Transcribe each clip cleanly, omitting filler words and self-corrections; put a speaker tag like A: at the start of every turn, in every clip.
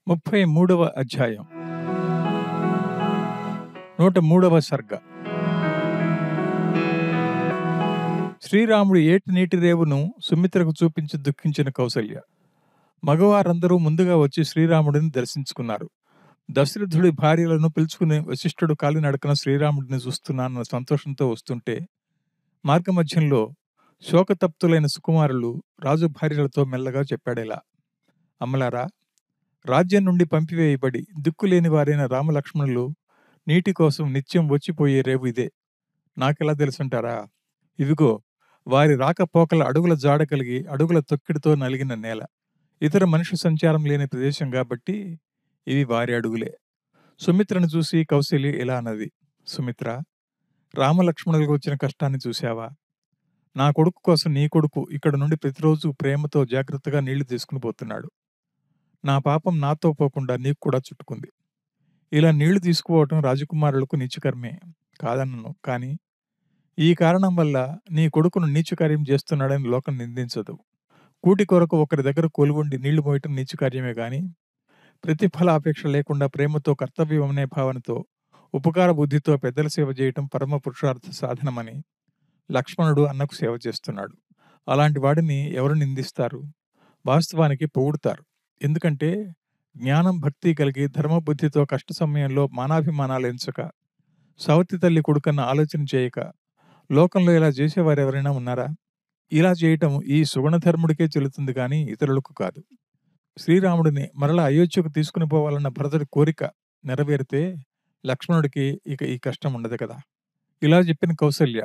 A: 33వ అధ్యాయం 103వ సర్గ. శ్రీరాముడు ఏటి నీటి రేవును సుమిత్రకు చూపించి దుఃఖించిన కౌసల్య. మగవారందరూ ముందుగా వచ్చి శ్రీరాముడిని దర్శించుకున్నారు. దశరథుడి భార్యలను పిలుచుకుని వశిష్ఠుడు కాలినడకన శ్రీరాముడిని చూస్తున్నానన్న సంతోషంతో వస్తుంటే మార్గమధ్యంలో శోకతప్తులైన సుకుమారులు రాజు భార్యలతో మెల్లగా చెప్పాడేలా: అమ్మలారా, రాజ్యం నుండి పంపివేయబడి దిక్కులేని వారైన రామలక్ష్మణులు నీటి కోసం నిత్యం వచ్చిపోయే రేవు ఇదే. నాకెలా తెలుసుంటారా? ఇవిగో వారి రాకపోకల అడుగుల జాడ కలిగి అడుగుల తొక్కిడితో నలిగిన నేల. ఇతర మనిషి సంచారం లేని ప్రదేశం కాబట్టి ఇవి వారి అడుగులే. సుమిత్రను చూసి కౌశల్య ఇలా అన్నది: సుమిత్ర, రామలక్ష్మణులకు వచ్చిన కష్టాన్ని చూశావా? నా కొడుకు కోసం నీ కొడుకు ఇక్కడ నుండి ప్రతిరోజు ప్రేమతో జాగ్రత్తగా నీళ్లు తీసుకుని పోతున్నాడు. నా పాపం నాతో పోకుండా నీకు కూడా చుట్టుకుంది. ఇలా నీళ్లు తీసుకుపోవటం రాజకుమారులకు నీచకర్మే కాదన్నను, కానీ ఈ కారణం వల్ల నీ కొడుకును నీచకార్యం చేస్తున్నాడని లోకం నిందించదు. కూటి కొరకు ఒకరి దగ్గర కొలువుండి నీళ్లు మోయటం నీచకార్యమే గాని ప్రతిఫలాపేక్ష లేకుండా ప్రేమతో కర్తవ్యం అనే భావనతో ఉపకార బుద్ధితో పెద్దల సేవ చేయటం పరమ పురుషార్థ సాధనమని లక్ష్మణుడు అన్నకు సేవ చేస్తున్నాడు. అలాంటి వాడిని ఎవరు నిందిస్తారు? వాస్తవానికి పొగుడుతారు. ఎందుకంటే జ్ఞానం భక్తి కలిగి ధర్మబుద్ధితో కష్ట సమయంలో మానాభిమానాలు ఎంచక, సవతి తల్లి కొడుకన్న ఆలోచన చేయక లోకంలో ఇలా చేసేవారు ఎవరైనా ఉన్నారా? ఇలా చేయటం ఈ సుగుణధర్ముడికే చెల్లుతుంది కానీ ఇతరులకు కాదు. శ్రీరాముడిని మరలా అయోధ్యకు తీసుకుని పోవాలన్న భరతుడి కోరిక నెరవేరితే లక్ష్మణుడికి ఇక ఈ కష్టం ఉండదు కదా. ఇలా చెప్పిన కౌసల్య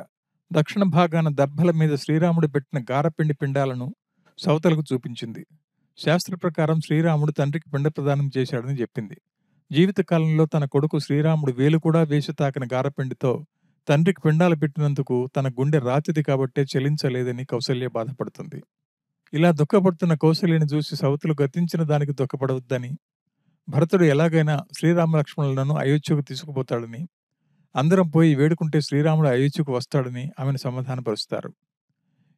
A: దక్షిణ భాగాన దర్భల మీద శ్రీరాముడు పెట్టిన గారపిండి పిండాలను సవతలకు చూపించింది. శాస్త్ర ప్రకారం శ్రీరాముడు తండ్రికి పిండ ప్రదానం చేశాడని చెప్పింది. జీవితకాలంలో తన కొడుకు శ్రీరాముడు వేలు కూడా వేసి తాకిన గారపిండితో తండ్రికి పిండాలు పెట్టినందుకు తన గుండె రాతిది కాబట్టే చెలించలేదని కౌసల్య బాధపడుతుంది. ఇలా దుఃఖపడుతున్న కౌసల్యని చూసి సవతులు గతించిన దానికి దుఃఖపడవద్దని, భరతుడు ఎలాగైనా శ్రీరామలక్ష్మణులను అయోధ్యకు తీసుకుపోతాడని, అందరం పోయి వేడుకుంటే శ్రీరాముడు అయోధ్యకు వస్తాడని ఆమెను సమాధానపరుస్తారు.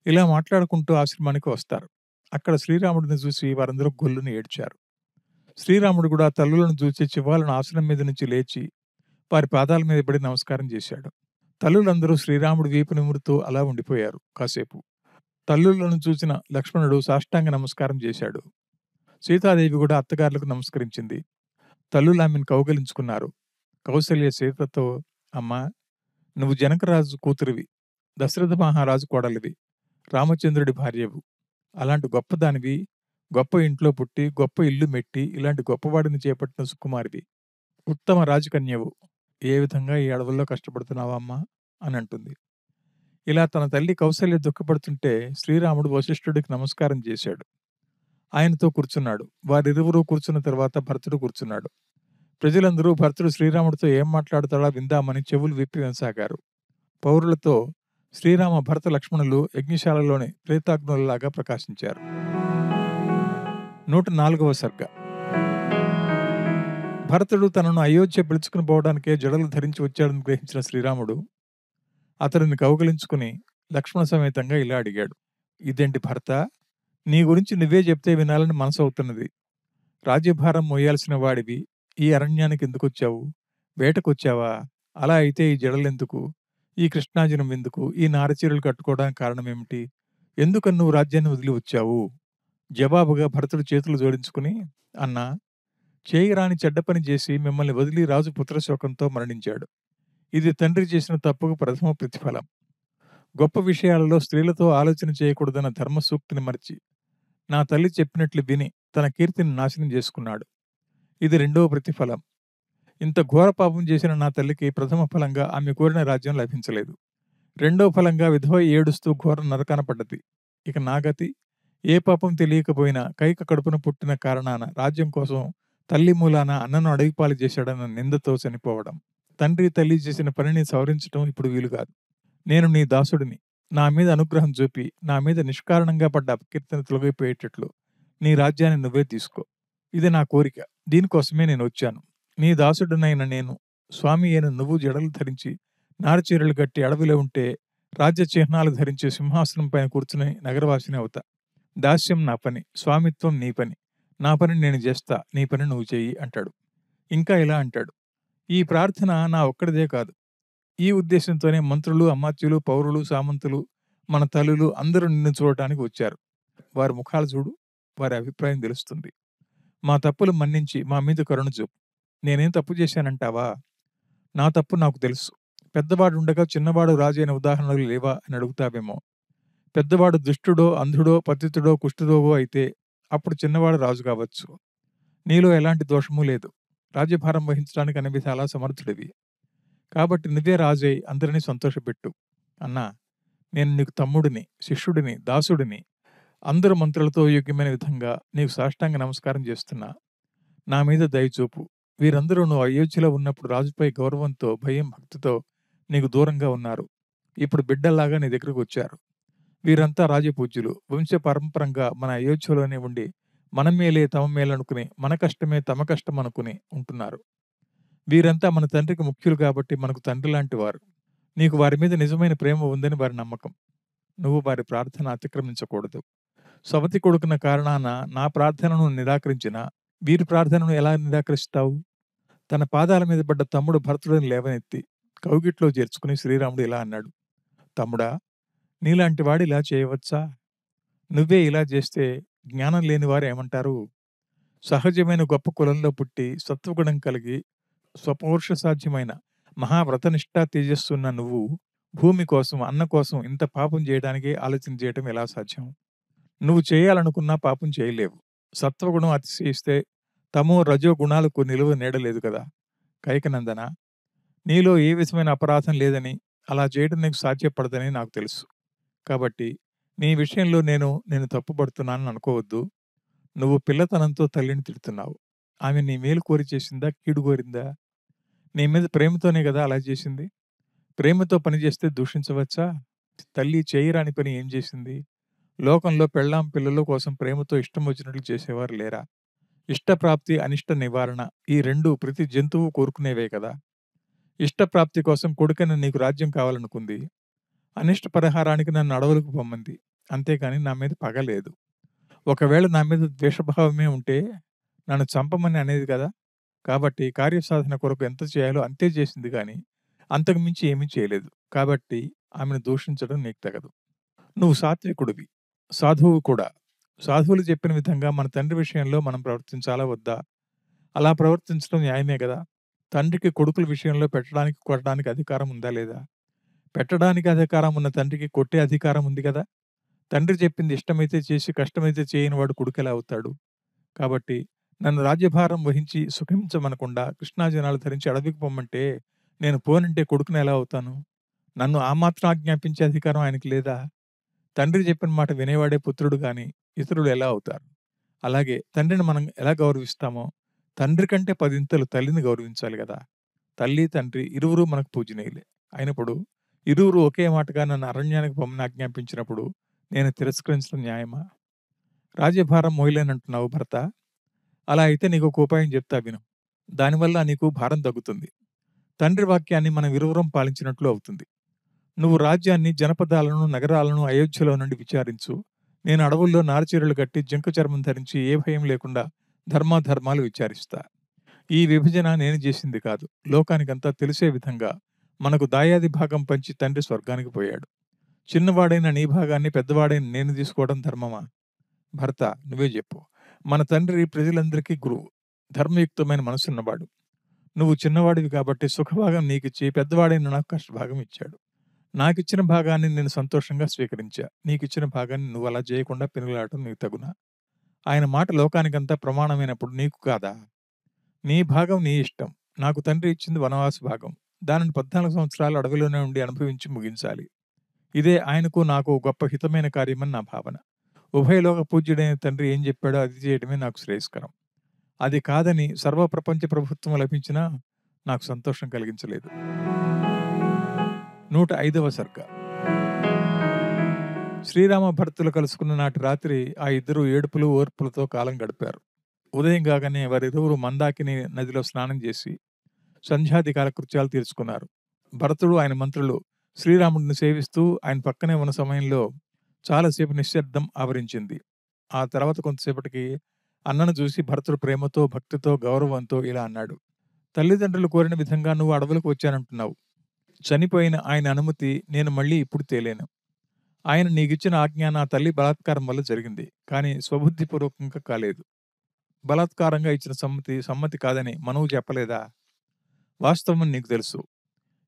A: ఇలా మాట్లాడుకుంటూ ఆశ్రమానికి వస్తారు. అక్కడ శ్రీరాముడిని చూసి వారందరూ గొల్లుని ఏడ్చారు. శ్రీరాముడు కూడా తల్లులను చూసి చివాలను ఆసనం మీద నుంచి లేచి వారి పాదాల మీద పడి నమస్కారం చేశాడు. తల్లులందరూ శ్రీరాముడు వీపు నిమురుతూ అలా ఉండిపోయారు. కాసేపు తల్లులను చూసిన లక్ష్మణుడు సాష్టాంగ నమస్కారం చేశాడు. సీతాదేవి కూడా అత్తగారులకు నమస్కరించింది. తల్లులు ఆమెను కౌగలించుకున్నారు. కౌసల్య సీతతో, అమ్మా, నువ్వు జనకరాజు కూతురివి, దశరథ మహారాజు కోడలివి, రామచంద్రుడి భార్యవు. అలాంటి గొప్పదానివి, గొప్ప ఇంట్లో పుట్టి గొప్ప ఇల్లు మెట్టి ఇలాంటి గొప్పవాడిని చేపట్టిన సుకుమారివి, ఉత్తమ రాజకన్యవు. ఏ విధంగా ఈ అడవుల్లో కష్టపడుతున్నావా అమ్మా అని అంటుంది. ఇలా తన తల్లి కౌసల్య దుఃఖపడుతుంటే శ్రీరాముడు వశిష్ఠుడికి నమస్కారం చేశాడు. ఆయనతో కూర్చున్నాడు. వారిరువురు కూర్చున్న తర్వాత భరతుడు కూర్చున్నాడు. ప్రజలందరూ భరతుడు శ్రీరాముడితో ఏం మాట్లాడతాడా విందామని చెవులు విప్పి వినసాగారు. పౌరులతో శ్రీరామ భరత లక్ష్మణులు యజ్ఞశాలలోని ప్రేతాగ్నులలాగా ప్రకాశించారు. 104వ సర్గ. భరతుడు తనను అయోధ్య పిలుచుకుని పోవడానికే జడలు ధరించి వచ్చాడని గ్రహించిన శ్రీరాముడు అతడిని కౌగలించుకుని లక్ష్మణ సమేతంగా ఇలా అడిగాడు: ఇదేంటి భరత, నీ గురించి నువ్వే చెప్తే వినాలని మనసు అవుతున్నది. రాజ్యభారం మోయాల్సిన వాడివి ఈ అరణ్యానికి ఎందుకొచ్చావు? వేటకొచ్చావా? అలా అయితే ఈ జడలెందుకు, ఈ కృష్ణాజనం ఎందుకు, ఈ నారచీరలు కట్టుకోవడానికి కారణమేమిటి? ఎందుకని నువ్వు రాజ్యాన్ని వదిలి వచ్చావు? జవాబుగా భరతుడు చేతులు జోడించుకుని, అన్నా, చేయరాని చెడ్డ పని చేసి మిమ్మల్ని వదిలి రాజు పుత్రశోకంతో మరణించాడు. ఇది తండ్రి చేసిన తప్పుకు ప్రథమ ప్రతిఫలం. గొప్ప విషయాలలో స్త్రీలతో ఆలోచన చేయకూడదన్న ధర్మ సూక్తిని మరిచి నా తల్లి చెప్పినట్లు విని తన కీర్తిని నాశనం చేసుకున్నాడు. ఇది రెండవ ప్రతిఫలం. ఇంత ఘోర పాపం చేసిన నా తల్లికి ప్రథమ ఫలంగా ఆమె కోరిన రాజ్యం లభించలేదు. రెండవ ఫలంగా విధవ ఏడుస్తూ ఘోర నరకాన పడ్డది. ఇక నా గతి? ఏ పాపం తెలియకపోయినా కైక కడుపున పుట్టిన కారణాన రాజ్యం కోసం తల్లి మూలాన అన్నను అడవిపాలు చేశాడన్న నిందతో చనిపోవడం. తండ్రి తల్లి చేసిన పనిని సవరించడం ఇప్పుడు వీలుగాదు. నేను నీ దాసుడిని. నా మీద అనుగ్రహం చూపి నా మీద నిష్కారణంగా పడ్డ అపకీర్తన తొలగిపోయేటట్లు నీ రాజ్యాన్ని నువ్వే తీసుకో. ఇది నా కోరిక. దీనికోసమే నేను వచ్చాను. నీ దాసుడినైన నేను, స్వామి అయిన నువ్వు జడలు ధరించి నారచీరలు కట్టి అడవిలో ఉంటే రాజ్య చిహ్నాలు ధరించి సింహాసనం పైన కూర్చుని నగరవాసిని అవుతా. దాస్యం నా పని, స్వామిత్వం నీ పని. నా పని నేను చేస్తా, నీ పని నువ్వు చెయ్యి అంటాడు. ఇంకా ఇలా అంటాడు, ఈ ప్రార్థన నా ఒక్కడిదే కాదు. ఈ ఉద్దేశంతోనే మంత్రులు, అమాత్యులు, పౌరులు, సామంతులు, మన తల్లులు అందరూ నిన్ను చూడటానికి వచ్చారు. వారి ముఖాలు చూడు, వారి అభిప్రాయం తెలుస్తుంది. మా తప్పులు మన్నించి మా మీద కరుణ చూపు. నేనేం తప్పు చేశానంటావా? నా తప్పు నాకు తెలుసు. పెద్దవాడుండగా చిన్నవాడు రాజైన ఉదాహరణలు లేవా అని అడుగుతావేమో. పెద్దవాడు దుష్టుడో, అంధుడో, పతితుడో, కుష్ఠరోగో అయితే అప్పుడు చిన్నవాడు రాజు కావచ్చు. నీలో ఎలాంటి దోషమూ లేదు. రాజ్యభారం వహించడానికి అన్ని విధాలా సమర్థుడివి. కాబట్టి నువ్వే రాజై అందరినీ సంతోషపెట్టు. అన్నా, నేను నీకు తమ్ముడిని, శిష్యుడిని, దాసుడిని. అందరు మంత్రులతో యోగ్యమైన విధంగా నీకు సాష్టాంగ నమస్కారం చేస్తున్నా. నా మీద దయచూపు. వీరందరూ నువ్వు అయోధ్యలో ఉన్నప్పుడు రాజుపై గౌరవంతో, భయం, భక్తితో నీకు దూరంగా ఉన్నారు. ఇప్పుడు బిడ్డల్లాగా నీ దగ్గరకు వచ్చారు. వీరంతా రాజపూజ్యులు. వంశ పరంపరంగా మన అయోధ్యలోనే ఉండి మన మేలే తమ మేలనుకుని, మన కష్టమే తమ కష్టం అనుకుని ఉంటున్నారు. వీరంతా మన తండ్రికి ముఖ్యులు కాబట్టి మనకు తండ్రి లాంటి వారు. నీకు వారి మీద నిజమైన ప్రేమ ఉందని వారి నమ్మకం. నువ్వు వారి ప్రార్థన అతిక్రమించకూడదు. సవతి కొడుకున్న కారణాన నా ప్రార్థనను నిరాకరించిన వీరి ప్రార్థనను ఎలా నిరాకరిస్తావు? తన పాదాల మీద పడ్డ తమ్ముడు భరతుడిని లేవనెత్తి కౌగిట్లో చేర్చుకుని శ్రీరాముడు ఇలా అన్నాడు, తమ్ముడా, నీలాంటి వాడు ఇలా చేయవచ్చా? నువ్వే ఇలా చేస్తే జ్ఞానం లేని వారు ఏమంటారు? సహజమైన గొప్ప కులంలో పుట్టి సత్వగుణం కలిగి స్వపౌరుష సాధ్యమైన మహావ్రతనిష్ఠా తేజస్సున్న నువ్వు భూమి కోసం, అన్న కోసం ఇంత పాపం చేయడానికి ఆలోచన చేయటం ఎలా సాధ్యం? నువ్వు చేయాలనుకున్న పాపం చేయలేవు. సత్వగుణం అతిశయిస్తే తమో రజో గుణాలకు నిలువ నీడలేదు కదా. కైకనందన, నీలో ఏ విధమైన అపరాధం లేదని, అలా చేయడం నీకు సాధ్యపడదని నాకు తెలుసు. కాబట్టి నీ విషయంలో నేను తప్పుపడుతున్నానని అనుకోవద్దు. నువ్వు పిల్లతనంతో తల్లిని తిడుతున్నావు. ఆమె నీ మేలు కోరి చేసిందా, కీడు కోరిందా? నీ మీద ప్రేమతోనే కదా అలా చేసింది. ప్రేమతో పని చేస్తే దూషించవచ్చా? తల్లి చేయరాని పని ఏం చేసింది? లోకంలో పెళ్ళాం పిల్లల కోసం ప్రేమతో ఇష్టం వచ్చినట్లు చేసేవారు లేరా? ఇష్టప్రాప్తి, అనిష్ట నివారణ, ఈ రెండు ప్రతి జంతువు కోరుకునేవే కదా. ఇష్టప్రాప్తి కోసం కొడుకని నీకు రాజ్యం కావాలనుకుంది. అనిష్ట పరిహారానికి నన్ను అడవులకు పొమ్మంది. అంతేకాని నా మీద పగ లేదు. ఒకవేళ నా మీద ద్వేషభావమే ఉంటే నన్ను చంపమని అనేది కదా. కాబట్టి కార్యసాధన కొరకు ఎంత చేయాలో అంతే చేసింది గాని అంతకు మించి ఏమీ చేయలేదు. కాబట్టి ఆమెను దూషించడం నీకు తగదు. నువ్వు సాత్వికుడివి, సాధువు కూడా. సాధువులు చెప్పిన విధంగా మన తండ్రి విషయంలో మనం ప్రవర్తించాలా వద్దా? అలా ప్రవర్తించడం న్యాయమే కదా. తండ్రికి కొడుకుల విషయంలో పెట్టడానికి, కొట్టడానికి అధికారం ఉందా లేదా? పెట్టడానికి అధికారం ఉన్న తండ్రికి కొట్టే అధికారం ఉంది కదా. తండ్రి చెప్పింది ఇష్టమైతే చేసి, కష్టమైతే చేయని వాడు కొడుకెలా అవుతాడు? కాబట్టి నన్ను రాజ్యభారం వహించి సుఖించమనకుండా కృష్ణా జనాలు ధరించి అడవికి పొమ్మంటే నేను పోనంటే కొడుకుని ఎలా అవుతాను? నన్ను ఆ మాత్రం ఆజ్ఞాపించే అధికారం ఆయనకి లేదా? తండ్రి చెప్పిన మాట వినేవాడే పుత్రుడు గాని ఇతరులు ఎలా అవుతారు? అలాగే తండ్రిని మనం ఎలా గౌరవిస్తామో తండ్రి కంటే పదింతలు తల్లిని గౌరవించాలి కదా. తల్లి, తండ్రి ఇరువురు మనకు పూజనీయులే. అయినప్పుడు ఇరువురు ఒకే మాటగా నన్ను అరణ్యానికి పొమ్మని ఆజ్ఞాపించినప్పుడు నేను తిరస్కరించడం న్యాయమా? రాజ్యభారం మోయలేనంటున్నావు భర్త. అలా అయితే నీకు ఒక ఉపాయం చెప్తా విను. దానివల్ల నీకు భారం తగ్గుతుంది. తండ్రి వాక్యాన్ని మనం ఇరువురం పాలించినట్లు అవుతుంది. నువ్వు రాజ్యాన్ని, జనపదాలను, నగరాలను అయోధ్యలో నుండి విచారించు. నేను అడవుల్లో నారచీరలు కట్టి జింక చర్మం ధరించి ఏ భయం లేకుండా ధర్మాధర్మాలు విచారిస్తా. ఈ విభజన నేను చేసింది కాదు. లోకానికంతా తెలిసే విధంగా మనకు దాయాది భాగం పంచి తండ్రి స్వర్గానికి పోయాడు. చిన్నవాడైన నీ భాగాన్ని పెద్దవాడైన నేను తీసుకోవడం ధర్మమా? భర్త, నువ్వే చెప్పు. మన తండ్రి ప్రజలందరికీ గురువు, ధర్మయుక్తమైన మనసున్నవాడు. నువ్వు చిన్నవాడివి కాబట్టి సుఖభాగం నీకిచ్చి పెద్దవాడైన నాకు కష్టభాగం ఇచ్చాడు. నాకిచ్చిన భాగాన్ని నేను సంతోషంగా స్వీకరించా. నీకిచ్చిన భాగాన్ని నువ్వు అలా చేయకుండా పెనుగులాడటం నీకు తగునా? ఆయన మాట లోకానికంతా ప్రమాణమైనప్పుడు నీకు కాదా? నీ భాగం నీ ఇష్టం. నాకు తండ్రి ఇచ్చింది వనవాస భాగం. దానిని 14 సంవత్సరాలు అడవిలోనే ఉండి అనుభవించి ముగించాలి. ఇదే ఆయనకు నాకు గొప్ప హితమైన కార్యమని నా భావన. ఉభయలోక పూజ్యుడైన తండ్రి ఏం చెప్పాడో అది చేయడమే నాకు శ్రేయస్కరం. అది కాదని సర్వప్రపంచ ప్రభుత్వం లభించినా నాకు సంతోషం కలిగించలేదు. 105వ సర్గ. శ్రీరామ భరతులు కలుసుకున్న నాటి రాత్రి ఆ ఇద్దరు ఏడుపులు, ఓర్పులతో కాలం గడిపారు. ఉదయం కాగానే వారిరువురు మందాకిని నదిలో స్నానం చేసి సంధ్యాధికార కృత్యాలు తీర్చుకున్నారు. భరతుడు, ఆయన మంత్రులు శ్రీరాముడిని సేవిస్తూ ఆయన పక్కనే ఉన్న సమయంలో చాలాసేపు నిశ్శబ్దం ఆవరించింది. ఆ తర్వాత కొంతసేపటికి అన్నను చూసి భరతుడు ప్రేమతో, భక్తితో, గౌరవంతో ఇలా అన్నాడు. తల్లిదండ్రులు కోరిన విధంగా నువ్వు అడవులకు వచ్చానంటున్నావు. చనిపోయిన ఆయన అనుమతి నేను మళ్ళీ ఇప్పుడు తేలేను. ఆయన నీకిచ్చిన ఆజ్ఞ నా తల్లి బలాత్కారం వల్ల జరిగింది. కానీ స్వబుద్ధిపూర్వకంగా కాలేదు. బలాత్కారంగా ఇచ్చిన సమ్మతి కాదని మనవు చెప్పలేదా? వాస్తవం నీకు తెలుసు.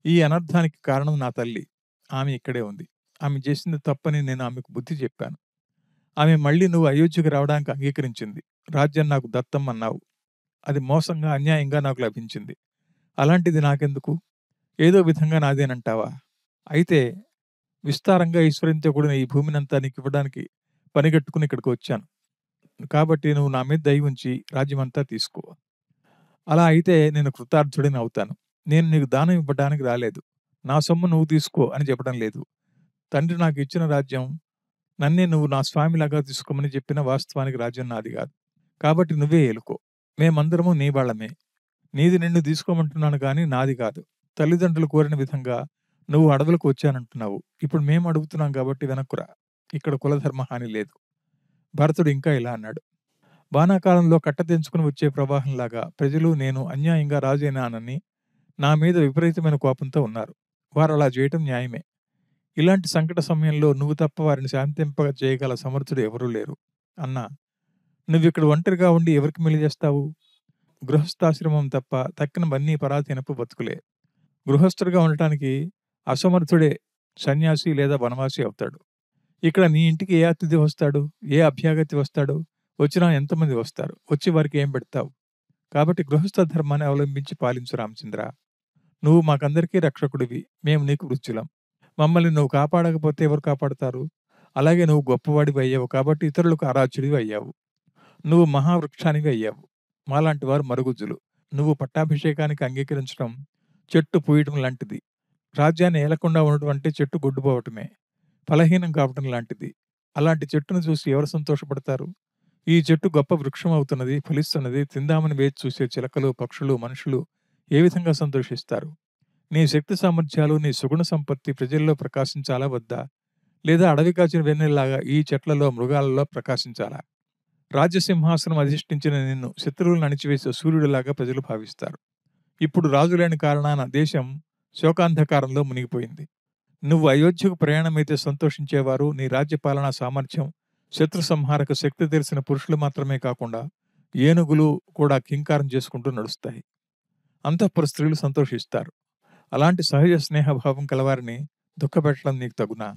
A: ఈ అనర్థానికి కారణం నా తల్లి. ఆమె ఇక్కడే ఉంది. ఆమె చేసింది తప్పని నేను ఆమెకు బుద్ధి చెప్పాను. ఆమె మళ్ళీ నువ్వు అయోధ్యకు రావడానికి అంగీకరించింది. రాజ్యం నాకు దత్తం అన్నావు. అది మోసంగా, అన్యాయంగా నాకు లభించింది. అలాంటిది నాకెందుకు? ఏదో విధంగా నాదేనంటావా? అయితే విస్తారంగా ఈశ్వరునితో కూడిన ఈ భూమినంతా నీకివ్వడానికి పనిగట్టుకుని ఇక్కడికి వచ్చాను. కాబట్టి నువ్వు నా మీద దయ ఉంచి రాజ్యమంతా తీసుకో. అలా అయితే నేను కృతార్థుడిని అవుతాను. నేను నీకు దానం ఇవ్వడానికి రాలేదు. నా సొమ్ము నువ్వు తీసుకో అని చెప్పడం లేదు. తండ్రి నాకు ఇచ్చిన రాజ్యం నన్నే నువ్వు నా స్వామిలాగా తీసుకోమని చెప్పిన వాస్తవానికి రాజ్యం నాది కాదు. కాబట్టి నువ్వే ఏలుకో. మేమందరము నీ వాళ్ళమే. నీది నిన్ను తీసుకోమంటున్నాను గాని నాది కాదు. తల్లిదండ్రులు కోరిన విధంగా నువ్వు అడవులకు వచ్చానంటున్నావు. ఇప్పుడు మేము అడుగుతున్నాం కాబట్టి వెనక్కురా. ఇక్కడ కులధర్మ హాని లేదు. భరతుడు ఇంకా ఇలా అన్నాడు. వానాకాలంలో కట్ట తెంచుకుని వచ్చే ప్రవాహంలాగా ప్రజలు నేను అన్యాయంగా రాజైనానని నా మీద విపరీతమైన కోపంతో ఉన్నారు. వారు అలా చేయటం న్యాయమే. ఇలాంటి సంకట సమయంలో నువ్వు తప్ప వారిని శాంతింప చేయగల సమర్థుడు ఎవరూ లేరు. అన్నా, నువ్విక్కడ ఒంటరిగా ఉండి ఎవరికి మేలు చేస్తావు? గృహస్థాశ్రమం తప్ప తక్కినవన్నీ పరాధీనపు బతుకులే. గృహస్థుడిగా ఉండటానికి అసమర్థుడే సన్యాసి లేదా వనవాసి అవుతాడు. ఇక్కడ నీ ఇంటికి ఏ అతిథి వస్తాడు? ఏ అభ్యాగతి వస్తాడు? వచ్చినా ఎంతమంది వస్తారు? వచ్చి వారికి ఏం పెడతావు? కాబట్టి గృహస్థ ధర్మాన్ని అవలంబించి పాలించు రామచంద్ర. నువ్వు మాకందరికీ రక్షకుడివి. మేము నీకు వృత్యులం. మమ్మల్ని నువ్వు కాపాడకపోతే ఎవరు కాపాడతారు? అలాగే నువ్వు గొప్పవాడివి అయ్యావు కాబట్టి ఇతరులకు ఆరాధ్యుడివి అయ్యావు. నువ్వు మహావృక్షానివి అయ్యావు. మాలాంటి వారు మరుగుజ్జులు. నువ్వు పట్టాభిషేకానికి అంగీకరించడం చెట్టు పూయటం లాంటిది. రాజ్యాన్ని ఏలకుండా ఉండటం అంటే చెట్టు గొడ్డుపోవటమే. ఫలహీనం కావటం లాంటిది. అలాంటి చెట్టును చూసి ఎవరు సంతోషపడతారు? ఈ చెట్టు గొప్ప వృక్షం అవుతున్నది, ఫలిస్తున్నది, తిందామని వేచి చూసే చిలకలు, పక్షులు, మనుషులు ఏ విధంగా సంతోషిస్తారు? నీ శక్తి సామర్థ్యాలు, నీ సుగుణ సంపత్తి ప్రజల్లో ప్రకాశించాలా వద్దా? లేదా అడవి కాచిన వెన్నెల్లాగా ఈ చెట్లలో, మృగాలలో ప్రకాశించాలా? రాజ్యసింహాసనం అధిష్ఠించిన నిన్ను శత్రువులను అణిచివేసే సూర్యుడిలాగా ప్రజలు భావిస్తారు. ఇప్పుడు రాజు లేని కారణాన దేశం శోకాంధకారంలో మునిగిపోయింది. నువ్వు అయోధ్యకు ప్రయాణమైతే సంతోషించేవారు నీ రాజ్యపాలనా సామర్థ్యం, శత్రు సంహారక శక్తి తెలిసిన పురుషులు మాత్రమే కాకుండా ఏనుగులు కూడా కింకారం చేసుకుంటూ నడుస్తాయి. అంతఃపుర స్త్రీలు సంతోషిస్తారు. అలాంటి సహజ స్నేహభావం కలవారిని దుఃఖపెట్టడం నీకు తగునా?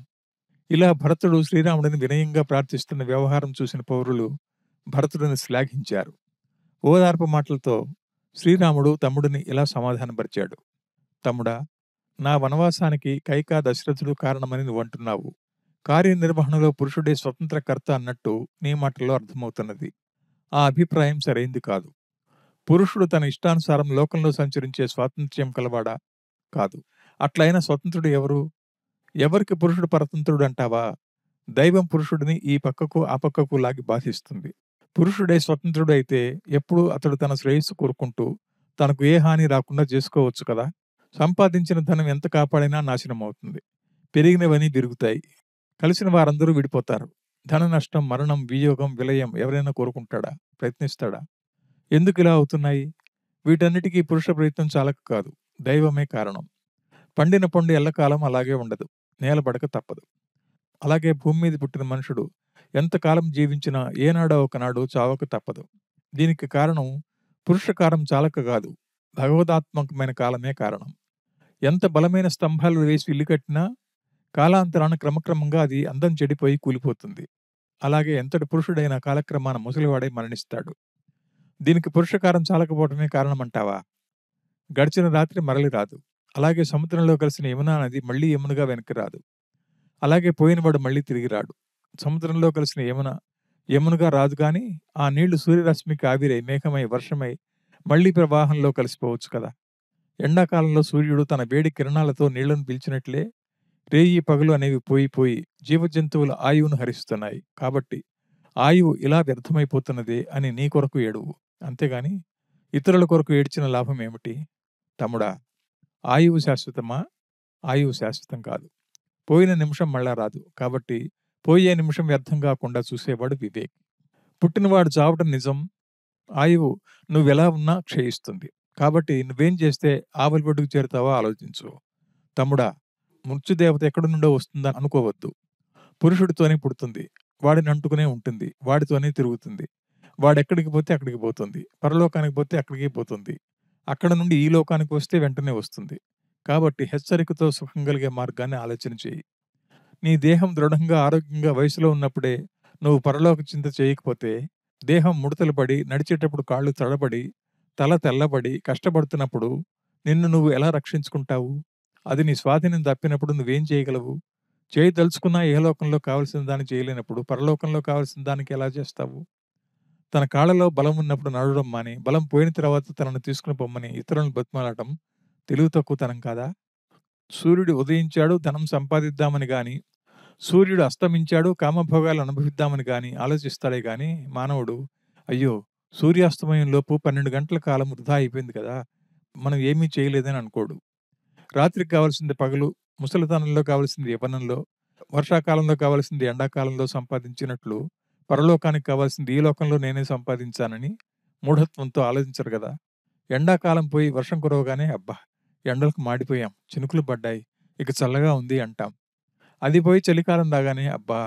A: ఇలా భరతుడు శ్రీరాముడిని వినయంగా ప్రార్థిస్తున్న వ్యవహారం చూసిన పౌరులు భరతుడిని శ్లాఘించారు. ఓదార్పు మాటలతో శ్రీరాముడు తమ్ముడిని ఇలా సమాధానపరిచాడు. తమ్ముడా, నా వనవాసానికి కైకా దశరథుడు కారణమని నువ్వంటున్నావు. కార్యనిర్వహణలో పురుషుడే స్వతంత్రకర్త అన్నట్టు నీ మాటల్లో అర్థమవుతున్నది. ఆ అభిప్రాయం సరైంది కాదు. పురుషుడు తన ఇష్టానుసారం లోకంలో సంచరించే స్వాతంత్ర్యం కలవాడా? కాదు. అట్లయిన స్వతంత్రుడు ఎవరు? ఎవరికి పురుషుడు పరతంత్రుడు అంటావా? దైవం పురుషుడిని ఈ పక్కకు ఆ పక్కకు లాగి బాధిస్తుంది. పురుషుడే స్వతంత్రుడు అయితే ఎప్పుడు అతడు తన శ్రేయస్సు కోరుకుంటూ తనకు ఏ హాని రాకుండా చేసుకోవచ్చు కదా. సంపాదించిన ధనం ఎంత కాపాడినా నాశనం అవుతుంది. పెరిగినవన్నీ విరుగుతాయి. కలిసిన వారందరూ విడిపోతారు. ధన నష్టం, మరణం, వియోగం, విలయం ఎవరైనా కోరుకుంటాడా? ప్రయత్నిస్తాడా? ఎందుకు ఇలా అవుతున్నాయి? వీటన్నిటికీ పురుష ప్రయత్నం చాలక కాదు, దైవమే కారణం. పండిన పండు ఎల్లకాలం అలాగే ఉండదు. నేలబడక తప్పదు. అలాగే భూమి మీద పుట్టిన మనుషుడు ఎంతకాలం జీవించినా ఏనాడో ఒకనాడు చావక తప్పదు. దీనికి కారణం పురుషకారం చాలక కాదు, భగవదాత్మకమైన కాలమే కారణం. ఎంత బలమైన స్తంభాలు వేసి ఇల్లు కట్టినా కాలాంతరాన క్రమక్రమంగా అది అందం చెడిపోయి కూలిపోతుంది. అలాగే ఎంతటి పురుషుడైనా కాలక్రమాన ముసలివాడై మరణిస్తాడు. దీనికి పురుషకారం చాలకపోవటమే కారణమంటావా? గడిచిన రాత్రి మరలి రాదు. అలాగే సముద్రంలో కలిసిన యమునా నది మళ్లీ యమునగా వెనక్కి రాదు. అలాగే పోయినవాడు మళ్లీ తిరిగి రాడు. సముద్రంలో కలిసిన యమునగా రాదు గాని ఆ నీళ్లు సూర్యరశ్మికి ఆవిరై, మేఘమై, వర్షమై మళ్లీ ప్రవాహంలో కలిసిపోవచ్చు కదా. ఎండాకాలంలో సూర్యుడు తన వేడి కిరణాలతో నీళ్లను పీల్చినట్లే రేయి పగలు అనేవి పోయి జీవజంతువుల ఆయువును హరిస్తున్నాయి. కాబట్టి ఆయువు ఇలా వ్యర్థమైపోతున్నదే అని నీ కొరకు ఏడువు. అంతేగాని ఇతరుల కొరకు ఏడ్చిన లాభం ఏమిటి? తమ్ముడా, ఆయువు శాశ్వతమా? ఆయువు శాశ్వతం కాదు. పోయిన నిమిషం మళ్ళా రాదు. కాబట్టి పోయే నిమిషం వ్యర్థం కాకుండా చూసేవాడు వివేక్. పుట్టినవాడు చావటం నిజం. ఆయువు నువ్వెలా ఉన్నా క్షయిస్తుంది. కాబట్టి నువ్వేం చేస్తే ఆవలి చేరుతావో ఆలోచించు. తమ్ముడా, మృత్యుదేవత ఎక్కడి నుండో వస్తుందని అనుకోవద్దు. పురుషుడితోనే పుడుతుంది. వాడిని అంటుకునే ఉంటుంది. వాడితోనే తిరుగుతుంది. వాడెక్కడికి పోతే అక్కడికి పోతుంది. పరలోకానికి పోతే అక్కడికి పోతుంది. అక్కడ నుండి ఈ లోకానికి వస్తే వెంటనే వస్తుంది. కాబట్టి హెచ్చరికతో సుఖం కలిగే మార్గాన్ని ఆలోచన చెయ్యి. నీ దేహం దృఢంగా, ఆరోగ్యంగా వయసులో ఉన్నప్పుడే నువ్వు పరలోక చింత చేయకపోతే, దేహం ముడతలు పడి, నడిచేటప్పుడు కాళ్ళు తడబడి, తల తెల్లబడి, కష్టపడుతున్నప్పుడు నిన్ను నువ్వు ఎలా రక్షించుకుంటావు? అది నీ స్వాధీనం తప్పినప్పుడు నువ్వేం చేయగలవు? చేయదలుచుకున్నా ఇహలోకంలో కావలసిన దాన్ని చేయలేనప్పుడు పరలోకంలో కావలసిన దానికి ఎలా చేస్తావు? తన కాళ్ళలో బలం ఉన్నప్పుడు నడవడం మాని, బలం పోయిన తర్వాత తనను తీసుకుని పొమ్మని ఇతరులను బతిమాలటం తెలివి తక్కువతనం కాదా? సూర్యుడు ఉదయించాడు ధనం సంపాదిద్దామని గాని, సూర్యుడు అస్తమించాడు కామభోగాలు అనుభవిద్దామని గాని ఆలోచిస్తాడే గాని మానవుడు, అయ్యో! సూర్యాస్తమయం లోపు 12 గంటల కాలం వృధా అయిపోయింది కదా! మనం ఏమీ చేయలేదని అనుకోడు. రాత్రికి కావాల్సింది పగలు, ముసలితనంలో కావాల్సింది యవ్వనంలో, వర్షాకాలంలో కావాల్సింది ఎండాకాలంలో సంపాదించినట్లు, పరలోకానికి కావాల్సింది ఈ లోకంలో నేనే సంపాదించానని మూఢత్వంతో ఆలోచించరు గదా! ఎండాకాలం పోయి వర్షం కురవగానే అబ్బా! ఎండలకు మాడిపోయాం. చినుకులు పడ్డాయి. ఇక చల్లగా ఉంది అంటాం. అది పోయి చలికాలం రాగానే అబ్బా!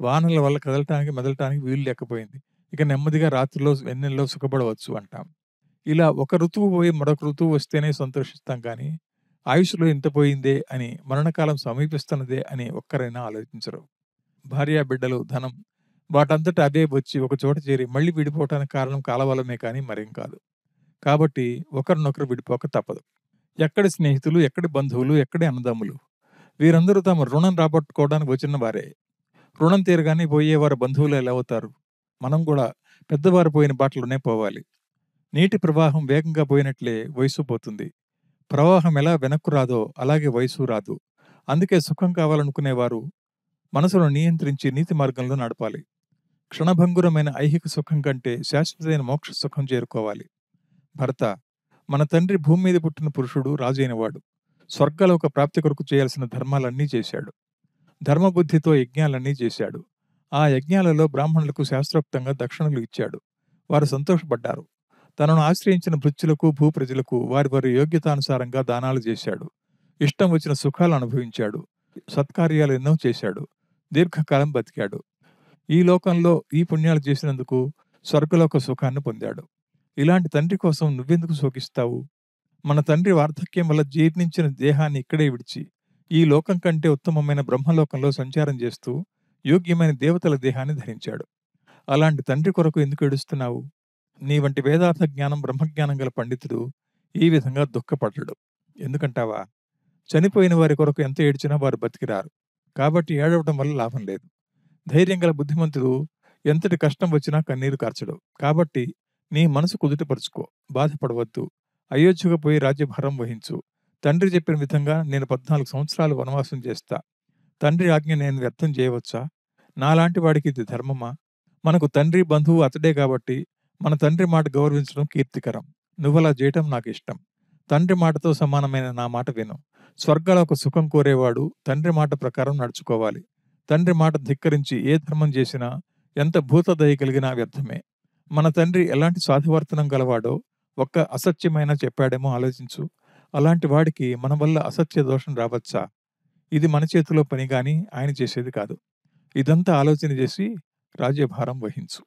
A: వానల వల్ల కదలటానికి, మెదలటానికి వీలు లేకపోయింది. ఇక నెమ్మదిగా రాత్రిలో వెన్నెల్లో సుఖపడవచ్చు అంటాం. ఇలా ఒక ఋతువు పోయి మరొక ఋతువు వస్తేనే సంతోషిస్తాం కానీ, ఆయుష్‌లో ఇంత పోయిందే అని, మరణకాలం సమీపిస్తున్నదే అని ఒక్కరైనా ఆలోచించరు. భార్యాబిడ్డలు, ధనం వాటంతట అవే వచ్చి ఒక చోట చేరి మళ్ళీ విడిపోవటానికి కారణం కాలవలమే కానీ మరేం కాదు. కాబట్టి ఒకరినొకరు విడిపోక తప్పదు. ఎక్కడి స్నేహితులు, ఎక్కడి బంధువులు, ఎక్కడి అన్నదమ్ములు వీరందరూ తమ రుణం రాబట్టుకోవడానికి వచ్చిన వారే. రుణం తీరగానే పోయేవారు బంధువులు ఎలా అవుతారు? మనం కూడా పెద్దవారు పోయిన బాటలోనే పోవాలి. నీటి ప్రవాహం వేగంగా పోయినట్లే వయసు పోతుంది. ప్రవాహం ఎలా వెనక్కు రాదో అలాగే వయసు రాదు. అందుకే సుఖం కావాలనుకునేవారు మనసును నియంత్రించి నీతి మార్గంలో నడపాలి. క్షణభంగురమైన ఐహిక సుఖం కంటే శాశ్వతమైన మోక్ష సుఖం చేరుకోవాలి. భరత, మన తండ్రి భూమి మీద పుట్టిన పురుషుడు రాజైనవాడు. స్వర్గలోక ప్రాప్తి కొరకు చేయాల్సిన ధర్మాలన్నీ చేశాడు. ధర్మబుద్ధితో యజ్ఞాలన్నీ చేశాడు. ఆ యజ్ఞాలలో బ్రాహ్మణులకు శాస్త్రోక్తంగా దక్షిణలు ఇచ్చాడు. వారు సంతోషపడ్డారు. తనను ఆశ్రయించిన భృత్యులకు, భూప్రజలకు వారి వారి యోగ్యతానుసారంగా దానాలు చేశాడు. ఇష్టం వచ్చిన సుఖాలు అనుభవించాడు. సత్కార్యాలు ఎన్నో చేశాడు. దీర్ఘకాలం బతికాడు. ఈ లోకంలో ఈ పుణ్యాలు చేసినందుకు స్వర్గలోక సుఖాన్ని పొందాడు. ఇలాంటి తండ్రి కోసం నువ్వెందుకు శోకిస్తావు? మన తండ్రి వార్ధక్యం వల్ల జీర్ణించిన దేహాన్ని ఇక్కడే విడిచి, ఈ లోకం కంటే ఉత్తమమైన బ్రహ్మలోకంలో సంచారం చేస్తూ యోగ్యమైన దేవతల దేహాన్ని ధరించాడు. అలాంటి తండ్రి కొరకు ఎందుకు ఏడుస్తున్నావు? నీ వంటి వేదార్థ జ్ఞానం, బ్రహ్మజ్ఞానం గల పండితుడు ఈ విధంగా దుఃఖపడ్డాడు. ఎందుకంటావా? చనిపోయిన వారి కొరకు ఎంత ఏడ్చినా వారు బతికిరారు. కాబట్టి ఏడవటం వల్ల లాభం లేదు. ధైర్యం గల బుద్ధిమంతుడు ఎంతటి కష్టం వచ్చినా కన్నీరు కార్చడు. కాబట్టి నీ మనసు కుదుటపరుచుకో, బాధపడవద్దు. అయోధ్యకు పోయి రాజ్యభారం వహించు. తండ్రి చెప్పిన విధంగా నేను 14 సంవత్సరాలు వనవాసం చేస్తా. తండ్రి ఆజ్ఞ నేను వ్యర్థం చేయవచ్చా? నాలాంటి వాడికి ఇది ధర్మమా? మనకు తండ్రి, బంధువు అతడే కాబట్టి మన తండ్రి మాట గౌరవించడం కీర్తికరం. నువ్వలా చేయటం నాకు ఇష్టం. తండ్రి మాటతో సమానమైన నా మాట విను. స్వర్గాలకు సుఖం కోరేవాడు తండ్రి మాట ప్రకారం నడుచుకోవాలి. తండ్రి మాట ధిక్కరించి ఏ ధర్మం చేసినా, ఎంత భూతదయ కలిగినా వ్యర్థమే. మన తండ్రి ఎలాంటి సాధువర్తనం గలవాడో ఒక్క అసత్యమైనా చెప్పాడేమో ఆలోచించు. అలాంటి వాడికి మన వల్ల అసత్య దోషం రావచ్చా? ఇది మన చేతిలో పని గాని ఆయన చేసేది కాదు. ఇదంతా ఆలోచన చేసి రాజ్యభారం వహించు.